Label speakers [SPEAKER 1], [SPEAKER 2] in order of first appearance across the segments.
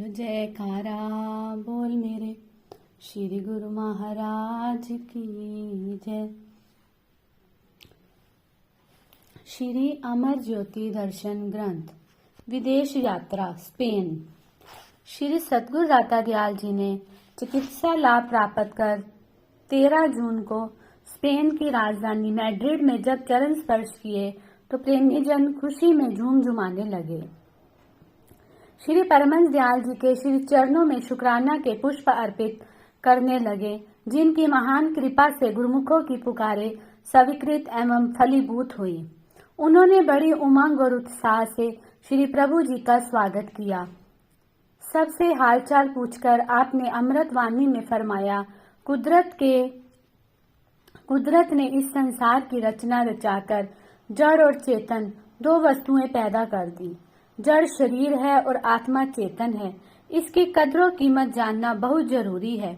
[SPEAKER 1] जयकारा बोल मेरे श्री गुरु महाराज की जय। श्री अमर ज्योति दर्शन ग्रंथ विदेश यात्रा स्पेन। श्री सतगुरु दाता दयाल जी ने चिकित्सा लाभ प्राप्त कर 13 जून को स्पेन की राजधानी मैड्रिड में जब चरण स्पर्श किए तो प्रेमी जन खुशी में झूम झुमाने लगे। श्री परमहंस दयाल जी के श्री चरणों में शुक्राना के पुष्प अर्पित करने लगे, जिनकी महान कृपा से गुरुमुखों की पुकारे स्वीकृत एवं फलीभूत हुई। उन्होंने बड़ी उमंग और उत्साह से श्री प्रभु जी का स्वागत किया। सबसे हालचाल पूछकर आपने अमृत वाणी में फरमाया, कुदरत ने इस संसार की रचना रचाकर जड़ और चेतन 2 वस्तुएं पैदा कर दी। जड़ शरीर है और आत्मा चेतन है। इसकी कदरों कीमत जानना बहुत जरूरी है।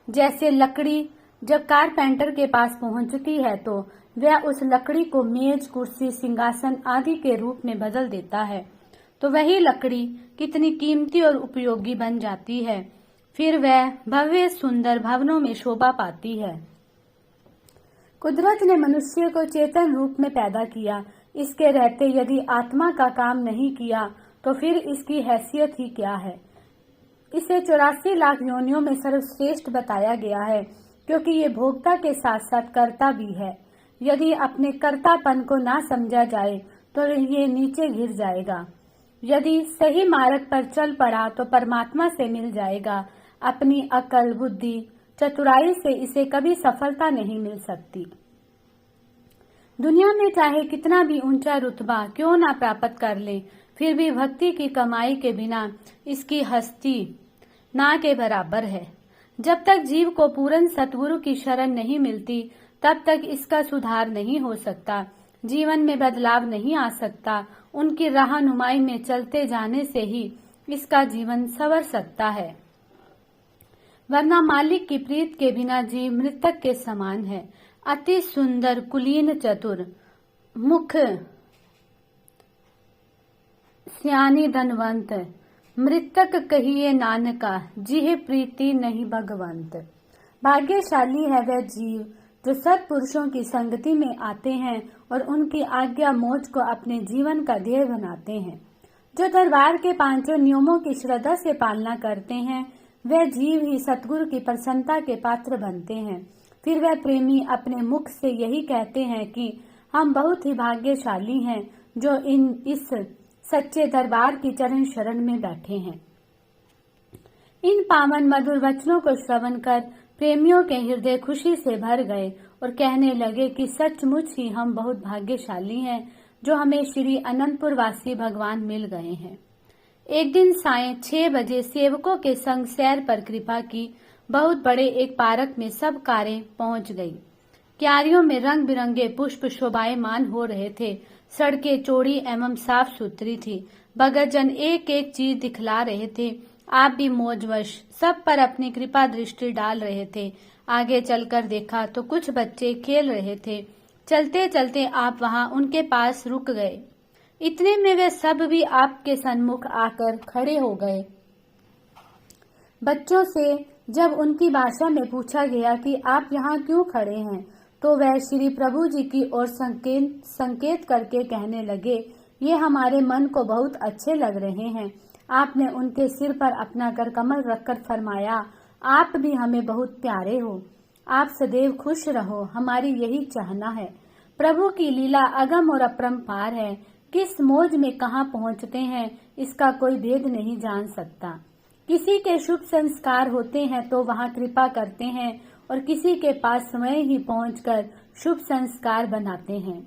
[SPEAKER 1] जैसे लकड़ी जब कारपेंटर के पास पहुंचती है तो वह उस लकड़ी को मेज, कुर्सी, सिंहासन आदि के रूप में बदल देता है, तो वही लकड़ी कितनी कीमती और उपयोगी बन जाती है। फिर वह भव्य सुंदर भवनों में शोभा पाती है। कुदरत ने मनुष्य को चेतन रूप में पैदा किया। इसके रहते यदि आत्मा का काम नहीं किया तो फिर इसकी हैसियत ही क्या है। इसे 84 लाख योनियों में सर्वश्रेष्ठ बताया गया है, क्योंकि ये भोक्ता के साथ साथ कर्ता भी है। यदि अपने कर्तापन को ना समझा जाए तो ये नीचे गिर जाएगा। यदि सही मार्ग पर चल पड़ा तो परमात्मा से मिल जाएगा। अपनी अकल, बुद्धि, चतुराई से इसे कभी सफलता नहीं मिल सकती। दुनिया में चाहे कितना भी ऊंचा रुतबा क्यों ना प्राप्त कर ले, फिर भी भक्ति की कमाई के बिना इसकी हस्ती ना के बराबर है। जब तक जीव को पूर्ण सतगुरु की शरण नहीं मिलती, तब तक इसका सुधार नहीं हो सकता, जीवन में बदलाव नहीं आ सकता। उनकी रहनुमाई में चलते जाने से ही इसका जीवन संवर सकता है, वरना मालिक की प्रीत के बिना जीव मृतक के समान है। अति सुंदर, कुलीन, चतुर, मुख स्यानी धनवंत, मृतक कहिए नानका, जिह प्रीति नहीं भगवंत। भाग्यशाली है वह जीव जो सत्पुरुषों की संगति में आते हैं और उनकी आज्ञा मौज को अपने जीवन का ध्येय बनाते हैं। जो दरबार के 5 नियमों की श्रद्धा से पालना करते हैं, वह जीव ही सतगुरु की प्रसन्नता के पात्र बनते हैं। फिर वह प्रेमी अपने मुख से यही कहते हैं कि हम बहुत ही भाग्यशाली हैं जो इस सच्चे दरबार की चरण शरण में बैठे हैं। इन पावन मधुर वचनों को श्रवण कर प्रेमियों के हृदय खुशी से भर गए और कहने लगे कि सचमुच ही हम बहुत भाग्यशाली हैं जो हमें श्री अनंतपुर वासी भगवान मिल गए हैं। एक दिन सायं 6 बजे सेवकों के संग सैर पर कृपा की बहुत बड़े एक पार्क में सब कारें पहुंच गई। क्यारियों में रंग बिरंगे पुष्प शोभायमान हो रहे थे। सड़कें चौड़ी एवं साफ सुथरी थी। भगतजन एक एक चीज दिखला रहे थे। आप भी मौजवश सब पर अपनी कृपा दृष्टि डाल रहे थे। आगे चलकर देखा तो कुछ बच्चे खेल रहे थे। चलते चलते आप वहां उनके पास रुक गए। इतने में वे सब भी आपके सन्मुख आकर खड़े हो गए। बच्चों से जब उनकी भाषा में पूछा गया कि आप यहाँ क्यों खड़े हैं, तो वह श्री प्रभु जी की ओर संकेत करके कहने लगे, ये हमारे मन को बहुत अच्छे लग रहे हैं। आपने उनके सिर पर अपना कर कमल रखकर फरमाया, आप भी हमें बहुत प्यारे हो। आप सदैव खुश रहो, हमारी यही चाहना है। प्रभु की लीला अगम और अपरंपार है। किस मौज में कहाँ पहुँचते हैं, इसका कोई भेद नहीं जान सकता। किसी के शुभ संस्कार होते हैं तो वहाँ कृपा करते हैं और किसी के पास स्वयं ही पहुंचकर शुभ संस्कार बनाते हैं।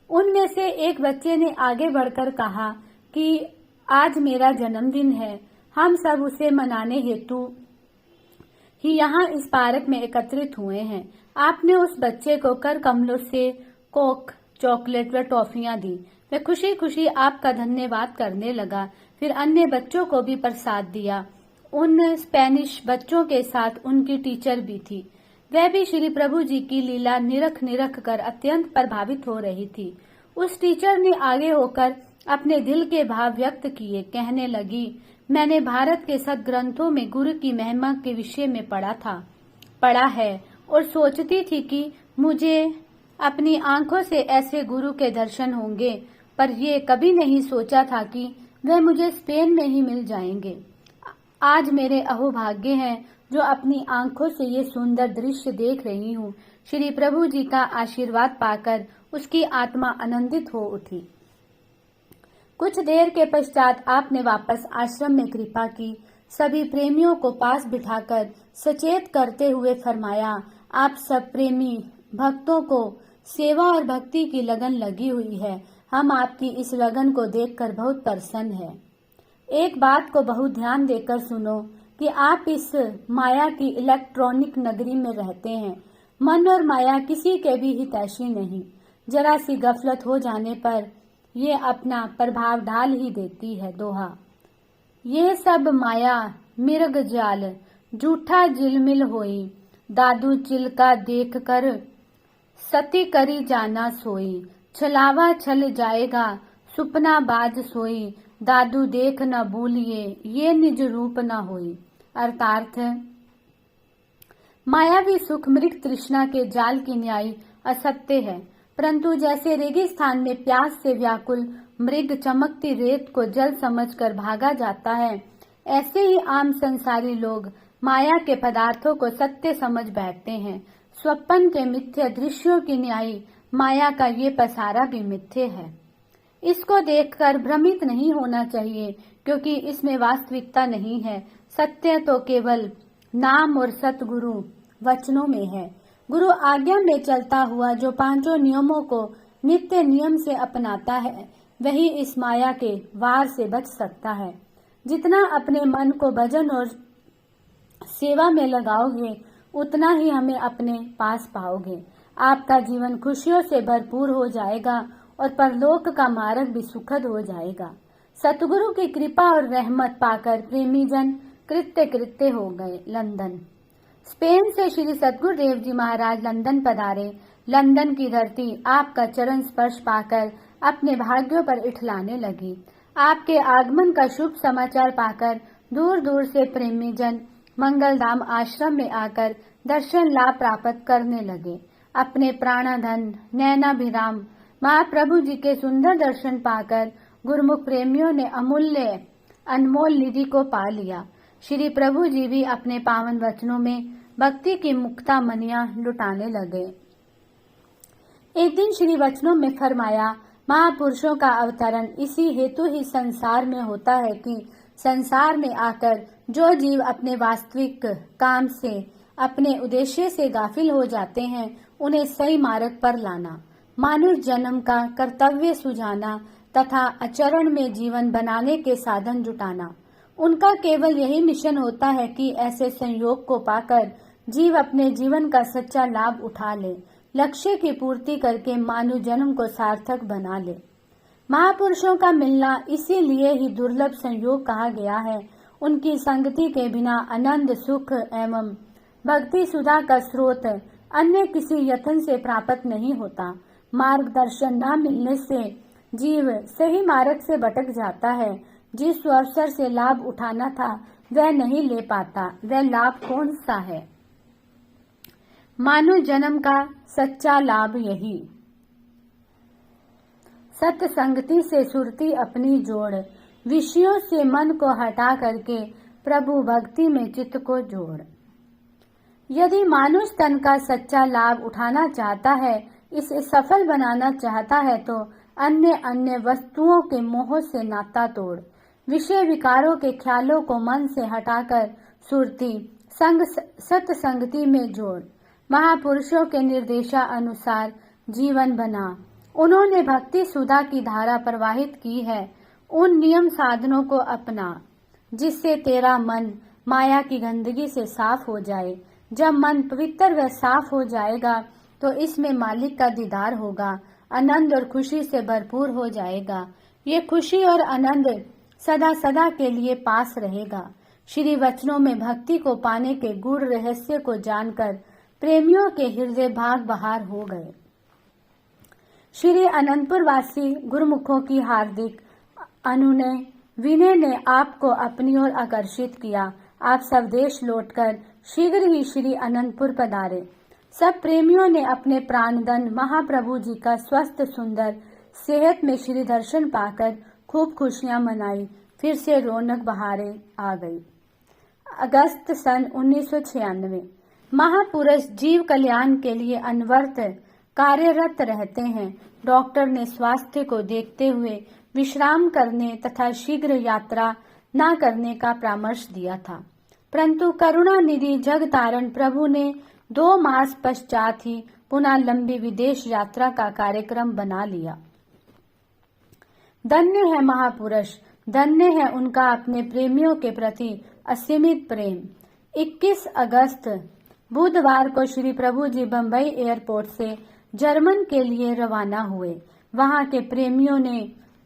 [SPEAKER 1] उनमें से एक बच्चे ने आगे बढ़कर कहा कि आज मेरा जन्मदिन है, हम सब उसे मनाने हेतु ही यहाँ इस पार्क में एकत्रित हुए हैं। आपने उस बच्चे को कर कमलों से कोक, चॉकलेट व टॉफियां दी। वह खुशी खुशी आपका धन्यवाद करने लगा। फिर अन्य बच्चों को भी प्रसाद दिया। उन स्पेनिश बच्चों के साथ उनकी टीचर भी थी। वह भी श्री प्रभु जी की लीला निरख कर अत्यंत प्रभावित हो रही थी। उस टीचर ने आगे होकर अपने दिल के भाव व्यक्त किए। कहने लगी, मैंने भारत के सद्ग्रंथों में गुरु की महिमा के विषय में पढ़ा है और सोचती थी कि मुझे अपनी आंखों से ऐसे गुरु के दर्शन होंगे, पर ये कभी नहीं सोचा था कि वे मुझे स्पेन में ही मिल जाएंगे। आज मेरे अहोभाग्य हैं जो अपनी आंखों से ये सुंदर दृश्य देख रही हूँ। श्री प्रभु जी का आशीर्वाद पाकर उसकी आत्मा आनंदित हो उठी। कुछ देर के पश्चात आपने वापस आश्रम में कृपा की। सभी प्रेमियों को पास बिठाकर सचेत करते हुए फरमाया, आप सब प्रेमी भक्तों को सेवा और भक्ति की लगन लगी हुई है। हम आपकी इस लगन को देखकर बहुत प्रसन्न हैं। एक बात को बहुत ध्यान देकर सुनो कि आप इस माया की इलेक्ट्रॉनिक नगरी में रहते हैं। मन और माया किसी के भी हितैषी नहीं। जरा सी गफलत हो जाने पर ये अपना प्रभाव डाल ही देती है। दोहा, ये सब माया मिर्ग जाल, झूठा जिलमिल होई। दादू चिलका देख कर सती करी जाना सोई। छलावा छल जाएगा सुपना बाज सोई। दादू देख न भूलिए ये निज रूप न होई। अर्थात मायावी सुख मृग तृष्णा के जाल की न्याय असत्य है, परंतु जैसे रेगिस्तान में प्यास से व्याकुल मृग चमकती रेत को जल समझकर भागा जाता है, ऐसे ही आम संसारी लोग माया के पदार्थों को सत्य समझ बैठते हैं। स्वप्न के मिथ्य दृश्यों की न्याय माया का ये पसारा भी मिथ्य है। इसको देखकर भ्रमित नहीं होना चाहिए, क्योंकि इसमें वास्तविकता नहीं है। सत्य तो केवल नाम और सतगुरु वचनों में है। गुरु आज्ञा में चलता हुआ जो पांचों नियमों को नित्य नियम से अपनाता है, वही इस माया के वार से बच सकता है। जितना अपने मन को भजन और सेवा में लगाओगे, उतना ही हमें अपने पास पाओगे। आपका जीवन खुशियों से भरपूर हो जाएगा और परलोक का मार्ग भी सुखद हो जाएगा। सतगुरु की कृपा और रहमत पाकर प्रेमी जन कृत्य हो गए। लंदन। स्पेन से श्री सतगुरुदेव जी महाराज लंदन पधारे। लंदन की धरती आपका चरण स्पर्श पाकर अपने भाग्यों पर इठलाने लगी। आपके आगमन का शुभ समाचार पाकर दूर दूर से प्रेमी जन मंगलधाम आश्रम में आकर दर्शन लाभ प्राप्त करने लगे। अपने प्राणाधन नैनाभिराम महाप्रभु जी के सुंदर दर्शन पाकर गुरुमुख प्रेमियों ने अमूल्य अनमोल निधि को पा लिया। श्री प्रभु जी भी अपने पावन वचनों में भक्ति की मुक्ता मनिया लुटाने लगे। एक दिन श्री वचनों में फरमाया, महापुरुषों का अवतरण इसी हेतु ही संसार में होता है कि संसार में आकर जो जीव अपने वास्तविक काम से अपने उद्देश्य से गाफिल हो जाते हैं, उन्हें सही मार्ग पर लाना, मानुष जन्म का कर्तव्य सुझाना तथा आचरण में जीवन बनाने के साधन जुटाना। उनका केवल यही मिशन होता है कि ऐसे संयोग को पाकर जीव अपने जीवन का सच्चा लाभ उठा ले, लक्ष्य की पूर्ति करके मानव जन्म को सार्थक बना ले। महापुरुषों का मिलना इसीलिए ही दुर्लभ संयोग कहा गया है। उनकी संगति के बिना आनंद सुख एवं भक्ति सुधा का स्रोत अन्य किसी यत्न से प्राप्त नहीं होता। मार्गदर्शन न मिलने से जीव सही मार्ग से भटक जाता है। जिस अवसर से लाभ उठाना था वह नहीं ले पाता, वह लाभ कौन सा है? मानव जन्म का सच्चा लाभ यही। सत्संगति से सुरती अपनी जोड़, विषयों से मन को हटा करके प्रभु भक्ति में चित्त को जोड़। यदि मानुष तन का सच्चा लाभ उठाना चाहता है, इसे सफल बनाना चाहता है, तो अन्य वस्तुओं के मोह से नाता तोड़, विषय विकारों के ख्यालों को मन से हटाकर सुरती सत्संगति में जोड़। महापुरुषों के निर्देशा अनुसार जीवन बना। उन्होंने भक्ति सुधा की धारा प्रवाहित की है। उन नियम साधनों को अपना जिससे तेरा मन माया की गंदगी से साफ हो जाए। जब मन पवित्र व साफ हो जाएगा तो इसमें मालिक का दीदार होगा, आनंद और खुशी से भरपूर हो जाएगा। ये खुशी और आनंद सदा सदा के लिए पास रहेगा। श्री वचनों में भक्ति को पाने के गूढ़ रहस्य को जानकर प्रेमियों के हृदय भाग बहार हो गए। श्री अनंतपुर वासी गुरुमुखों की हार्दिक अनुनय विनय ने आपको अपनी ओर आकर्षित किया। आप स्वदेश लौटकर शीघ्र ही श्री अनंतपुर पधारे। सब प्रेमियों ने अपने प्राणदन महाप्रभु जी का स्वस्थ सुंदर सेहत में श्री दर्शन पाकर खूब खुशियां मनाई। फिर से रौनक बहारें आ गई। अगस्त सन 1996। महापुरुष जीव कल्याण के लिए अनवरत कार्यरत रहते हैं। डॉक्टर ने स्वास्थ्य को देखते हुए विश्राम करने तथा शीघ्र यात्रा न करने का परामर्श दिया था, परंतु करुणानिधि जगतारण प्रभु ने 2 मास पश्चात ही पुनः लंबी विदेश यात्रा का कार्यक्रम बना लिया। धन्य है महापुरुष, धन्य है उनका अपने प्रेमियों के प्रति असीमित प्रेम। 21 अगस्त बुधवार को श्री प्रभु जी बम्बई एयरपोर्ट से जर्मन के लिए रवाना हुए। वहां के प्रेमियों ने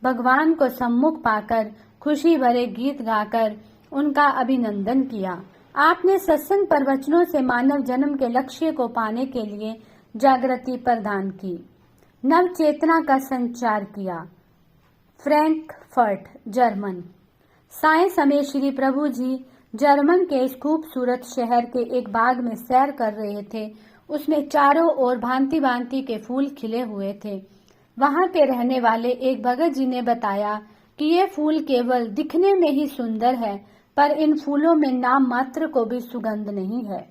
[SPEAKER 1] भगवान को सम्मुख पाकर खुशी भरे गीत गाकर उनका अभिनंदन किया। आपने सत्संग प्रवचनों से मानव जन्म के लक्ष्य को पाने के लिए जागृति प्रदान की, नव चेतना का संचार किया। Frankfurt German. साय समय श्री प्रभु जी जर्मन के इस खूबसूरत शहर के एक बाग में सैर कर रहे थे। उसमें चारों ओर भांति भांति के फूल खिले हुए थे। वहां के रहने वाले एक भगत जी ने बताया कि ये फूल केवल दिखने में ही सुंदर है, पर इन फूलों में नाम मात्र को भी सुगंध नहीं है।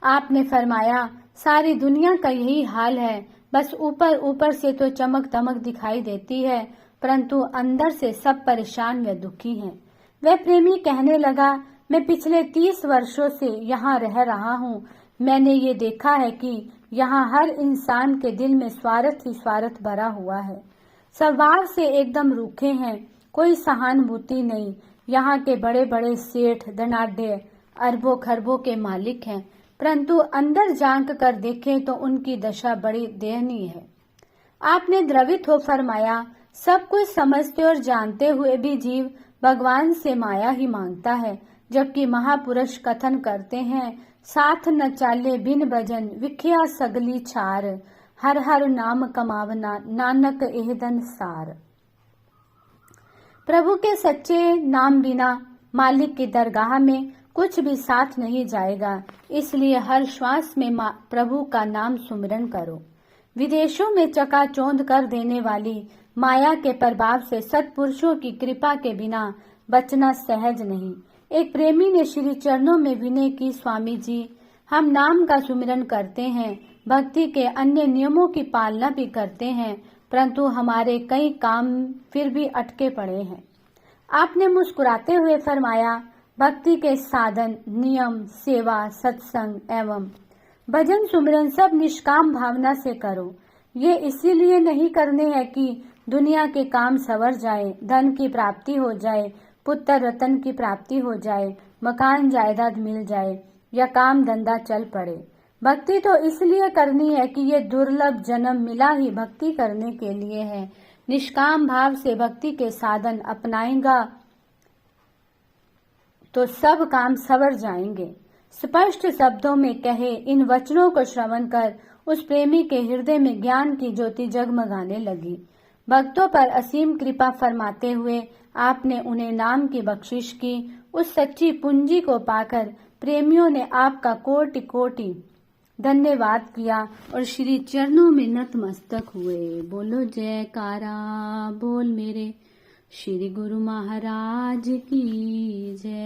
[SPEAKER 1] आपने फरमाया, सारी दुनिया का यही हाल है, बस ऊपर ऊपर से तो चमक दमक दिखाई देती है, परंतु अंदर से सब परेशान व दुखी हैं। वह प्रेमी कहने लगा, मैं पिछले 30 वर्षों से यहाँ रह रहा हूँ। मैंने ये देखा है कि यहाँ हर इंसान के दिल में स्वार्थ ही स्वार्थ भरा हुआ है। स्वभाव से एकदम रूखे हैं, कोई सहानुभूति नहीं। यहाँ के बड़े बड़े सेठ धनाढ्य अरबों खरबों के मालिक हैं, परंतु अंदर झांक कर देखें तो उनकी दशा बड़ी दयनीय है। आपने द्रवित हो फरमाया, सब कुछ समझते और जानते हुए भी जीव भगवान से माया ही मांगता है, जबकि महापुरुष कथन करते हैं, साथ न चाले बिन भजन विख्या सगली छार, हर हर नाम कमावना नानक एहदन सार। प्रभु के सच्चे नाम बिना मालिक की दरगाह में कुछ भी साथ नहीं जाएगा, इसलिए हर श्वास में प्रभु का नाम सुमिरन करो। विदेशों में चकाचौंध कर देने वाली माया के प्रभाव से सत्पुरुषों की कृपा के बिना बचना सहज नहीं। एक प्रेमी ने श्री चरणों में विनय की, स्वामी जी, हम नाम का सुमिरन करते हैं, भक्ति के अन्य नियमों की पालना भी करते हैं, परंतु हमारे कई काम फिर भी अटके पड़े हैं। आपने मुस्कुराते हुए फरमाया, भक्ति के साधन, नियम, सेवा, सत्संग एवं भजन सुमिरन सब निष्काम भावना से करो। ये इसीलिए नहीं करने हैं कि दुनिया के काम सवर जाए, धन की प्राप्ति हो जाए, पुत्र रतन की प्राप्ति हो जाए, मकान जायदाद मिल जाए या काम धंधा चल पड़े। भक्ति तो इसलिए करनी है कि ये दुर्लभ जन्म मिला ही भक्ति करने के लिए है। निष्काम भाव से भक्ति के साधन अपनाएगा तो सब काम सवर जाएंगे। स्पष्ट शब्दों में कहे इन वचनों को श्रवण कर उस प्रेमी के हृदय में ज्ञान की ज्योति जगमगाने लगी। भक्तों पर असीम कृपा फरमाते हुए आपने उन्हें नाम की बख्शिश की। उस सच्ची पूंजी को पाकर प्रेमियों ने आपका कोटि कोटि धन्यवाद किया और श्री चरणों में नतमस्तक हुए। बोलो जयकारा बोल मेरे श्री गुरु महाराज की जय।